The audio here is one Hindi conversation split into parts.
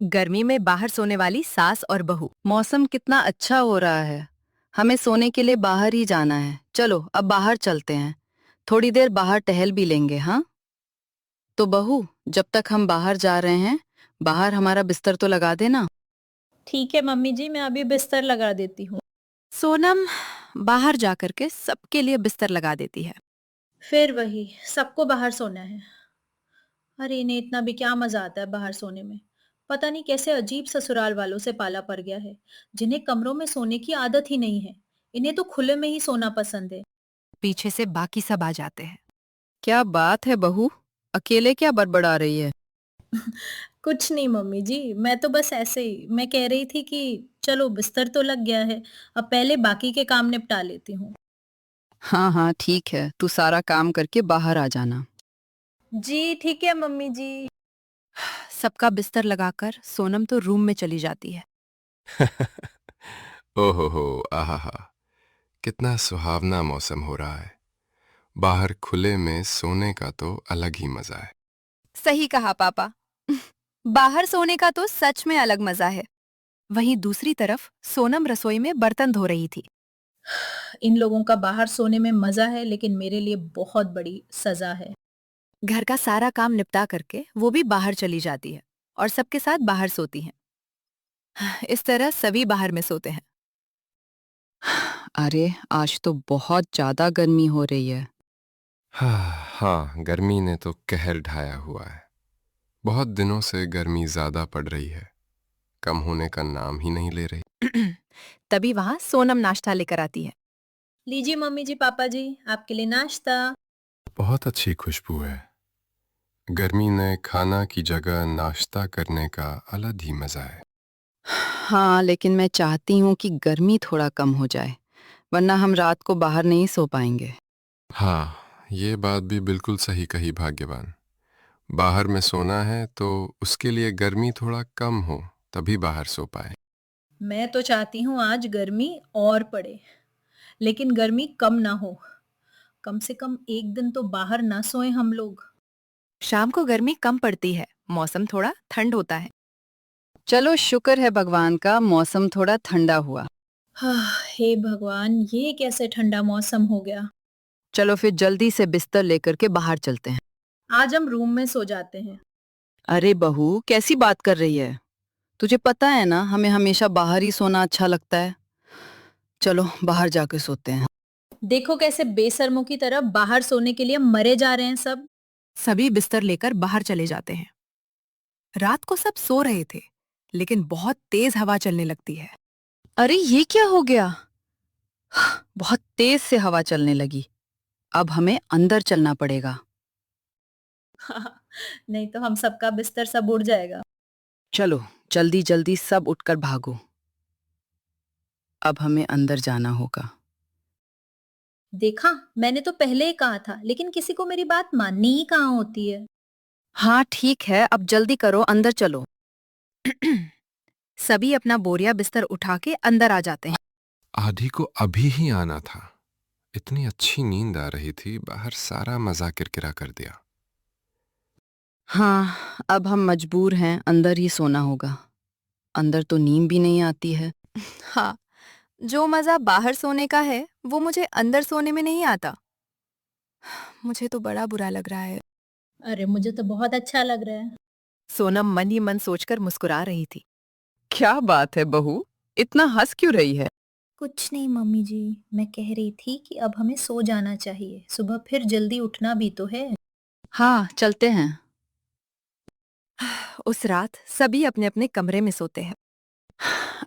गर्मी में बाहर सोने वाली सास और बहू। मौसम कितना अच्छा हो रहा है। हमें सोने के लिए बाहर ही जाना है। चलो अब बाहर चलते हैं। थोड़ी देर बाहर टहल भी लेंगे। हाँ तो बहू, जब तक हम बाहर जा रहे हैं, बाहर हमारा बिस्तर तो लगा देना। ठीक है मम्मी जी, मैं अभी बिस्तर लगा देती हूँ। सोनम बाहर जाकर के सबके लिए बिस्तर लगा देती है। फिर वही, सबको बाहर सोना है। अरे इन्हें इतना भी क्या मजा आता है बाहर सोने में। पता नहीं कैसे अजीब ससुराल वालों से पाला पड़ गया है, जिन्हें कमरों में सोने की आदत ही नहीं है। इन्हें तो खुले में ही सोना पसंद है। पीछे से बाकी सब आ जाते हैं। क्या बात है बहू, अकेले क्या बड़बड़ा रही है? कुछ नहीं मम्मी जी, मैं तो बस ऐसे ही मैं कह रही थी कि चलो बिस्तर तो लग गया है, अब पहले बाकी के काम निपटा लेती हूँ। हाँ हाँ ठीक है, तू सारा काम करके बाहर आ जाना। जी ठीक है मम्मी जी। सबका बिस्तर लगाकर सोनम तो रूम में चली जाती है। ओहो हो, आहा, कितना सुहावना मौसम हो रहा है। बाहर खुले में सोने का तो अलग ही मजा है। सही कहा पापा। बाहर सोने का तो सच में अलग मजा है। वहीं दूसरी तरफ सोनम रसोई में बर्तन धो रही थी। इन लोगों का बाहर सोने में मजा है, लेकिन मेरे लिए बहुत बड़ी सजा है। घर का सारा काम निपटा करके वो भी बाहर चली जाती है और सबके साथ बाहर सोती हैं। इस तरह सभी बाहर में सोते हैं। अरे आज तो बहुत ज्यादा गर्मी हो रही है। हाँ हाँ, गर्मी ने तो कहर ढाया हुआ है। बहुत दिनों से गर्मी ज्यादा पड़ रही है, कम होने का नाम ही नहीं ले रही। तभी वहां सोनम नाश्ता लेकर आती है। लीजिए मम्मी जी, पापा जी, आपके लिए नाश्ता। बहुत अच्छी खुशबू है। गर्मी ने खाना की जगह नाश्ता करने का अलग ही मजा है। हाँ लेकिन मैं चाहती हूँ कि गर्मी थोड़ा कम हो जाए, वरना हम रात को बाहर नहीं सो पाएंगे। हाँ, ये बात भी बिल्कुल सही कही भाग्यवान। बाहर में सोना है तो उसके लिए गर्मी थोड़ा कम हो, तभी बाहर सो पाए। मैं तो चाहती हूँ आज गर्मी और पड़े, लेकिन गर्मी कम ना हो। कम से कम एक दिन तो बाहर ना सोए हम लोग। शाम को गर्मी कम पड़ती है, मौसम थोड़ा ठंड होता है। चलो शुक्र है भगवान का, मौसम थोड़ा ठंडा हुआ। हाँ, हे भगवान, ये कैसे ठंडा मौसम हो गया। चलो फिर जल्दी से बिस्तर लेकर के बाहर चलते हैं। आज हम रूम में सो जाते हैं। अरे बहू, कैसी बात कर रही है? तुझे पता है ना, हमें हमेशा बाहर ही सोना अच्छा लगता है। चलो बाहर जाकर सोते हैं। देखो कैसे बेशर्मों की तरह बाहर सोने के लिए मरे जा रहे हैं सब। सभी बिस्तर लेकर बाहर चले जाते हैं। रात को सब सो रहे थे, लेकिन बहुत तेज हवा चलने लगती है। अरे ये क्या हो गया? बहुत तेज से हवा चलने लगी। अब हमें अंदर चलना पड़ेगा। नहीं तो हम सबका बिस्तर सब उड़ जाएगा। चलो जल्दी जल्दी सब उठकर भागो। अब हमें अंदर जाना होगा। देखा, मैंने तो पहले ही कहा था, लेकिन किसी को मेरी बात माननी ही कहाँ होती है। हाँ ठीक है, अब जल्दी करो, अंदर चलो। सभी अपना बोरिया बिस्तर उठा के अंदर आ जाते हैं। आधी को अभी ही आना था। इतनी अच्छी नींद आ रही थी, बाहर सारा मजा किरकिरा कर दिया। हाँ अब हम मजबूर हैं, अंदर ही सोना होगा। अंदर तो नींद भी नहीं आती है। हाँ, जो मजा बाहर सोने का है वो मुझे अंदर सोने में नहीं आता। मुझे तो बड़ा बुरा लग रहा है। अरे मुझे तो बहुत अच्छा लग रहा है। सोनम मन ही मन सोचकर मुस्कुरा रही थी। क्या बात है बहू, इतना हंस क्यों रही है? कुछ नहीं मम्मी जी, मैं कह रही थी कि अब हमें सो जाना चाहिए, सुबह फिर जल्दी उठना भी तो है। हाँ चलते हैं। उस रात सभी अपने अपने कमरे में सोते हैं।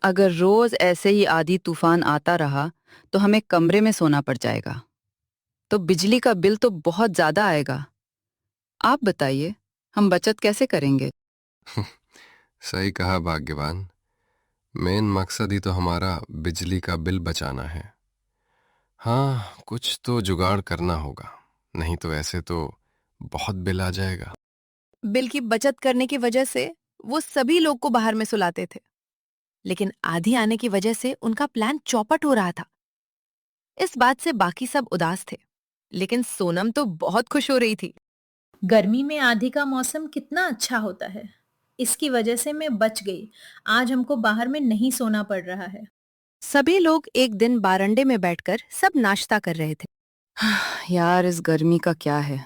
अगर रोज ऐसे ही आधी तूफान आता रहा तो हमें कमरे में सोना पड़ जाएगा। तो बिजली का बिल तो बहुत ज्यादा आएगा। आप बताइए, हम बचत कैसे करेंगे? सही कहा भाग्यवान। मेन मकसद ही तो हमारा बिजली का बिल बचाना है। हाँ, कुछ तो जुगाड़ करना होगा, नहीं तो ऐसे तो बहुत बिल आ जाएगा। बिल की बचत करने की वजह से वो सभी लोग को बाहर में सुलाते थे, लेकिन आधी आने की वजह से उनका प्लान चौपट हो रहा था। इस बात से बाकी सब उदास थे, लेकिन सोनम तो बहुत खुश हो रही थी। गर्मी में आधी का मौसम कितना अच्छा होता है। इसकी वजह से मैं बच गई। आज हमको बाहर में नहीं सोना पड़ रहा है। सभी लोग एक दिन बारंडे में बैठकर सब नाश्ता कर रहे थे। यार इस गर्मी का क्या है,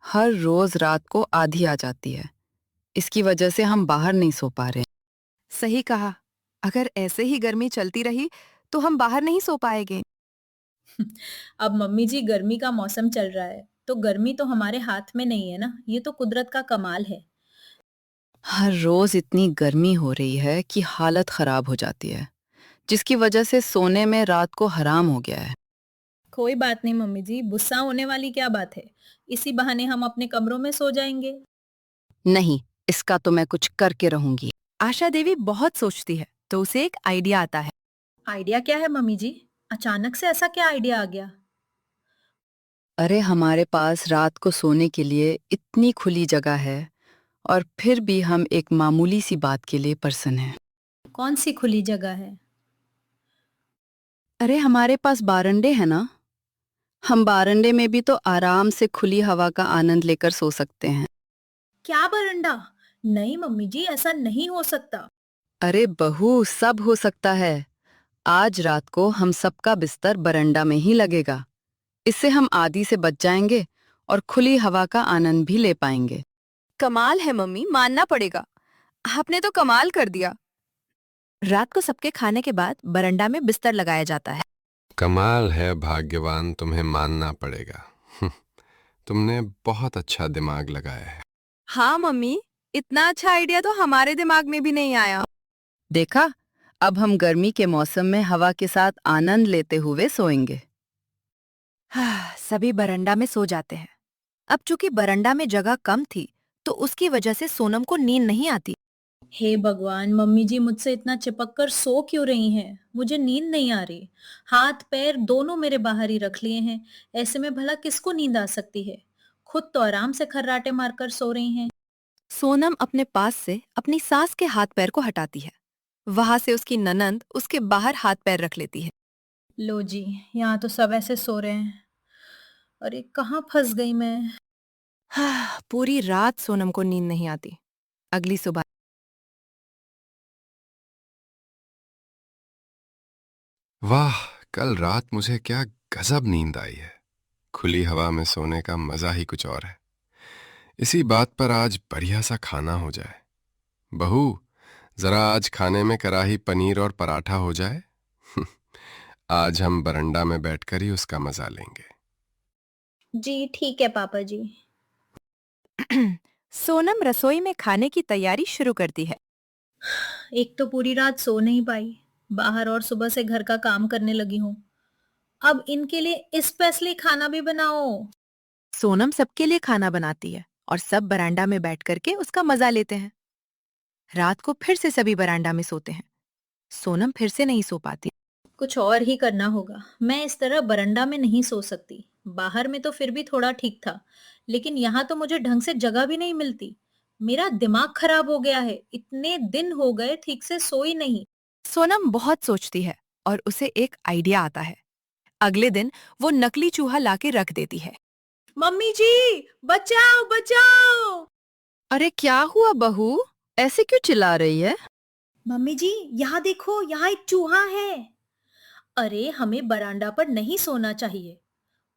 हर रोज रात को आधी आ जाती है। इसकी वजह से हम बाहर नहीं सो पा रहे। सही कहा, अगर ऐसे ही गर्मी चलती रही तो हम बाहर नहीं सो पाएंगे। अब मम्मी जी, गर्मी का मौसम चल रहा है, तो गर्मी तो हमारे हाथ में नहीं है ना, ये तो कुदरत का कमाल है। हर रोज इतनी गर्मी हो रही है कि हालत खराब हो जाती है, जिसकी वजह से सोने में रात को हराम हो गया है। कोई बात नहीं मम्मी जी, गुस्सा होने वाली क्या बात है। इसी बहाने हम अपने कमरों में सो जाएंगे। नहीं, इसका तो मैं कुछ करके रहूंगी। आशा देवी बहुत सोचती है तो उसे एक आइडिया आता है। आइडिया क्या है मम्मी जी? अचानक से ऐसा क्या आइडिया आ गया? अरे हमारे पास रात को सोने के लिए इतनी खुली जगह है, और फिर भी हम एक मामूली सी बात के लिए परेशान हैं। कौन सी खुली जगह है? अरे हमारे पास बारंडे है ना, हम बारंडे में भी तो आराम से खुली हवा का आनंद लेकर सो सकते हैं। क्या बरंडा? नहीं मम्मी जी, ऐसा नहीं हो सकता। अरे बहू, सब हो सकता है। आज रात को हम सबका बिस्तर बरंडा में ही लगेगा। इससे हम आदी से बच जाएंगे और खुली हवा का आनंद भी ले पाएंगे। कमाल है मम्मी, मानना पड़ेगा, आपने तो कमाल कर दिया। रात को सबके खाने के बाद बरंडा में बिस्तर लगाया जाता है। कमाल है भाग्यवान, तुम्हें मानना पड़ेगा। तुमने बहुत अच्छा दिमाग लगाया है। हाँ मम्मी, इतना अच्छा आइडिया तो हमारे दिमाग में भी नहीं आया। देखा, अब हम गर्मी के मौसम में हवा के साथ आनंद लेते हुए सोएंगे। सभी बरंडा में सो जाते हैं। अब चूंकि बरंडा में जगह कम थी तो उसकी वजह से सोनम को नींद नहीं आती। हे भगवान, मम्मी जी मुझसे इतना चिपक कर सो क्यों रही हैं? मुझे नींद नहीं आ रही। हाथ पैर दोनों मेरे बाहर ही रख लिए हैं। ऐसे में भला किसको नींद आ सकती है? खुद तो आराम से खर्राटे मारकर सो रही हैं। सोनम अपने पास से अपनी सास के हाथ पैर को हटाती है। वहां से उसकी ननंद उसके बाहर हाथ पैर रख लेती है। लो जी, यहाँ तो सब ऐसे सो रहे हैं। अरे कहाँ फंस गई मैं? पूरी रात सोनम को नींद नहीं आती। अगली सुबह वाह, कल रात मुझे क्या गजब नींद आई है। खुली हवा में सोने का मजा ही कुछ और है। इसी बात पर आज बढ़िया सा खाना हो जाए। बहू, जरा आज खाने में कढ़ाई पनीर और पराठा हो जाए। आज हम बरंडा में बैठकर ही उसका मजा लेंगे। जी ठीक है पापा जी। सोनम रसोई में खाने की तैयारी शुरू करती है। एक तो पूरी रात सो नहीं पाई, बाहर और सुबह से घर का काम करने लगी हूँ। अब इनके लिए स्पेशली खाना भी बनाओ। सोनम सबके लिए खाना बनाती है और सब बरांडा में बैठ करके उसका मजा लेते हैं। रात को फिर से सभी बरांडा में सोते हैं। सोनम फिर से नहीं सो पाती। कुछ और ही करना होगा। मैं इस तरह बरंडा में नहीं सो सकती। बाहर में तो फिर भी थोड़ा ठीक था, लेकिन यहाँ तो मुझे ढंग से जगह भी नहीं मिलती। मेरा दिमाग खराब हो गया है। इतने दिन हो गए ठीक से सोई नहीं। सोनम बहुत सोचती है और उसे एक आइडिया आता है। अगले दिन वो नकली चूहा लाके रख देती है। मम्मी जी, बचाओ बचाओ! अरे क्या हुआ बहू, ऐसे क्यों चिल्ला रही है? मम्मी जी, यहाँ देखो, यहाँ एक चूहा है। अरे हमें बरांडा पर नहीं सोना चाहिए।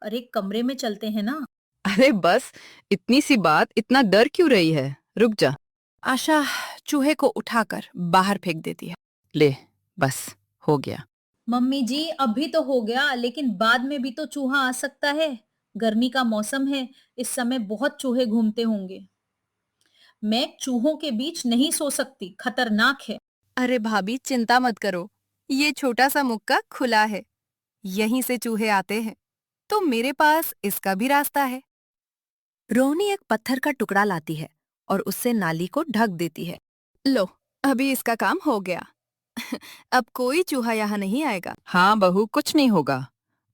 अरे कमरे में चलते हैं ना। अरे बस, इतनी सी बात इतना डर क्यों रही है? रुक जा। आशा चूहे को उठाकर बाहर फेंक देती है। ले, बस हो गया। मम्मी जी अभी तो हो गया, लेकिन बाद में भी तो चूहा आ सकता है। गर्मी का मौसम है, इस समय बहुत चूहे घूमते होंगे। मैं चूहों के बीच नहीं सो सकती, खतरनाक है। अरे भाभी चिंता मत करो, ये छोटा सा मुक्का खुला है, यहीं से चूहे आते हैं, तो मेरे पास इसका भी रास्ता है। रोहनी एक पत्थर का टुकड़ा लाती है और उससे नाली को ढक देती है। लो, अभी इसका काम हो गया। अब कोई चूहा यहाँ नहीं आएगा। हाँ बहू, कुछ नहीं होगा।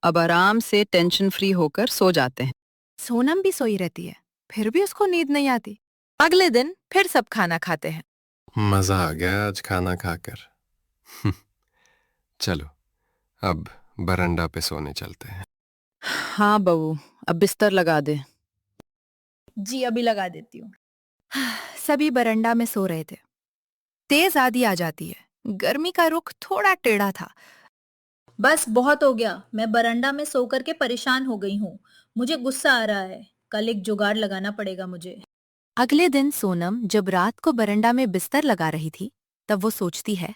अब आराम से टेंशन फ्री होकर सो जाते हैं। सोनम भी सोई रहती है, फिर भी उसको नींद नहीं आती। अगले दिन फिर सब खाना खाते हैं। मजा आ गया आज खाना खाकर। चलो, अब बरंडा पे सोने चलते हैं। हाँ बहू, अब बिस्तर लगा दे। जी अभी लगा देती हूँ। सभी बरंडा में सो रहे थे। तेज आंधी आ जाती है। गर्मी का रुख थोड़ा टेढ़ा था। बस बहुत हो गया, मैं बरंडा में सो करके परेशान हो गई हूँ। मुझे गुस्सा आ रहा है, कल एक जुगाड़ लगाना पड़ेगा मुझे। अगले दिन सोनम जब रात को बरंडा में बिस्तर लगा रही थी, तब वो सोचती है,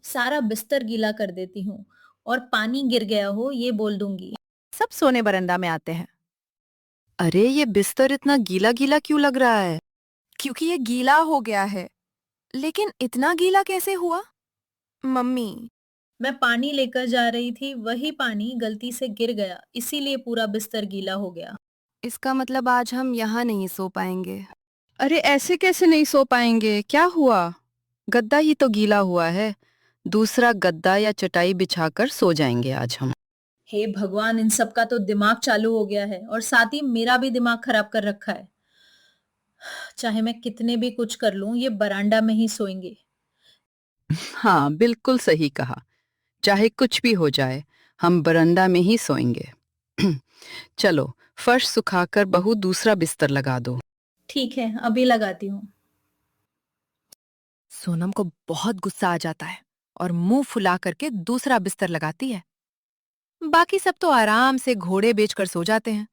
सारा बिस्तर गीला कर देती हूँ और पानी गिर गया हो ये बोल दूंगी। सब सोने बरंडा में आते हैं। अरे ये बिस्तर इतना गीला गीला क्यों लग रहा है? क्योंकि ये गीला हो गया है। लेकिन इतना गीला कैसे हुआ? मम्मी, मैं पानी लेकर जा रही थी, वही पानी गलती से गिर गया, इसीलिए पूरा बिस्तर गीला हो गया। इसका मतलब आज हम यहाँ नहीं सो पाएंगे। अरे ऐसे कैसे नहीं सो पाएंगे? क्या हुआ? गद्दा ही तो गीला हुआ है। दूसरा गद्दा या चटाई बिछाकर सो जाएंगे आज हम। हे भगवान, इन सब का तो दिमाग चालू हो गया है और साथ ही मेरा भी दिमाग खराब कर रखा है। चाहे मैं कितने भी कुछ कर लूं, ये बरांडा में ही सोएंगे। हाँ, बिल्कुल सही कहा। चाहे कुछ भी हो जाए, हम बरंडा में ही सोएंगे। चलो, फर्श सुखाकर बहू दूसरा बिस्तर लगा दो। ठीक है, अभी लगाती हूँ। सोनम को बहुत गुस्सा आ जाता है और मुंह फुला करके दूसरा बिस्तर लगाती है। बाकी सब तो आराम से घोड़े बेचकर सो जाते हैं,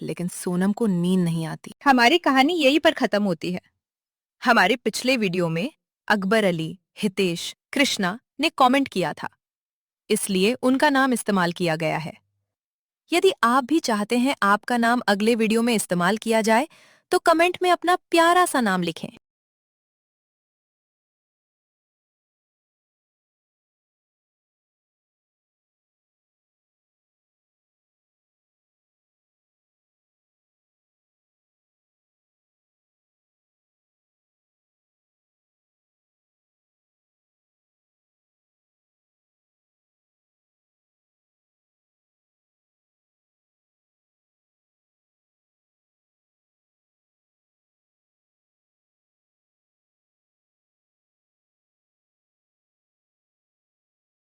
लेकिन सोनम को नींद नहीं आती। हमारी कहानी यहीं पर खत्म होती है। हमारे पिछले वीडियो में अकबर अली, हितेश, कृष्णा ने कमेंट किया था, इसलिए उनका नाम इस्तेमाल किया गया है। यदि आप भी चाहते हैं आपका नाम अगले वीडियो में इस्तेमाल किया जाए, तो कमेंट में अपना प्यारा सा नाम लिखें।